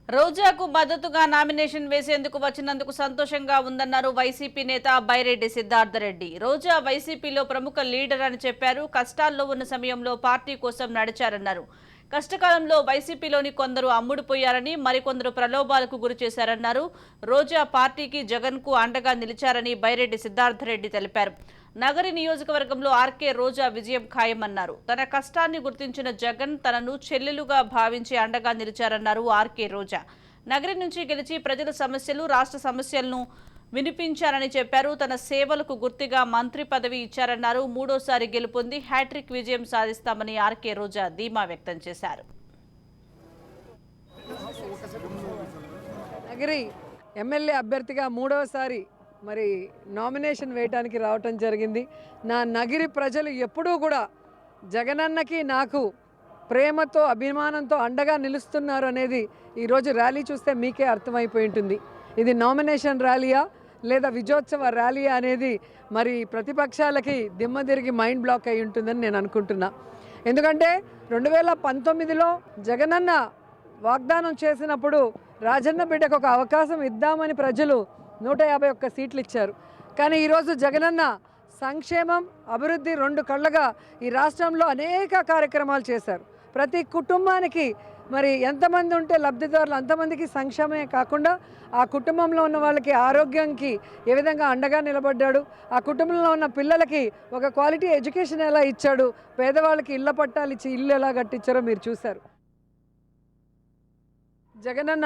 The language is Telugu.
రోజాకు మద్దతుగా నామినేషన్ వేసేందుకు వచ్చినందుకు సంతోషంగా ఉందన్నారు వైసీపీ నేత బైరెడ్డి సిద్ధార్థరెడ్డి. రోజా వైసీపీలో ప్రముఖ లీడర్ అని చెప్పారు. కష్టాల్లో ఉన్న సమయంలో పార్టీ కోసం నడిచారన్నారు. కష్టకాలంలో వైసీపీలోని కొందరు అమ్ముడుపోయారని, మరికొందరు ప్రలోభాలకు గురి చేశారన్నారు. రోజా పార్టీకి, జగన్కు అండగా నిలిచారని బైరెడ్డి సిద్ధార్థరెడ్డి తెలిపారు. నగరి నియోజకవర్గంలో ఆర్కే రోజా విజయం ఖాయమన్నారు. తన కష్టాన్ని గుర్తించిన జగన్ తనను చెల్లెలుగా భావించి అండగా నిలిచారన్నారు ఆర్కే రోజా. నగరి నుంచి గెలిచి ప్రజల సమస్యలు, రాష్ట్ర సమస్యలను వినిపించారని చెప్పారు. తన సేవలకు గుర్తుగా మంత్రి పదవి ఇచ్చారన్నారు. మూడోసారి గెలుపొంది హ్యాట్రిక్ విజయం సాధిస్తామని ఆర్కే రోజా ధీమా వ్యక్తం చేశారు. నగరి ఎమ్మెల్యే అభ్యర్థిగా మూడవసారి మరి నామినేషన్ వేయడానికి రావటం జరిగింది. నా నగిరి ప్రజలు ఎప్పుడూ కూడా జగనన్నకి నాకు ప్రేమతో, అభిమానంతో అండగా నిలుస్తున్నారు అనేది ఈరోజు ర్యాలీ చూస్తే మీకే అర్థమైపోయి ఉంటుంది. ఇది నామినేషన్ ర్యాలీయా లేదా విజయోత్సవ ర్యాలీయా అనేది మరి ప్రతిపక్షాలకి దిమ్మ తిరిగి మైండ్ బ్లాక్ అయి ఉంటుందని నేను అనుకుంటున్నా. ఎందుకంటే 2019లో జగనన్న వాగ్దానం చేసినప్పుడు రాజన్న బిడ్డకు ఒక అవకాశం ఇద్దామని ప్రజలు 151 సీట్లు ఇచ్చారు. కానీ ఈరోజు జగనన్న సంక్షేమం, అభివృద్ధి రెండు కళ్ళగా ఈ రాష్ట్రంలో అనేక కార్యక్రమాలు చేశారు. ప్రతి కుటుంబానికి మరి ఎంతమంది ఉంటే లబ్ధిదారులు అంతమందికి సంక్షేమమే కాకుండా ఆ కుటుంబంలో ఉన్న వాళ్ళకి ఆరోగ్యానికి ఏ విధంగా అండగా నిలబడ్డాడు, ఆ కుటుంబంలో ఉన్న పిల్లలకి ఒక క్వాలిటీ ఎడ్యుకేషన్ ఎలా ఇచ్చాడు, పేదవాళ్ళకి ఇళ్ల పట్టాలు ఇచ్చి ఇల్లు ఎలా కట్టించారో మీరు చూశారు. జగనన్న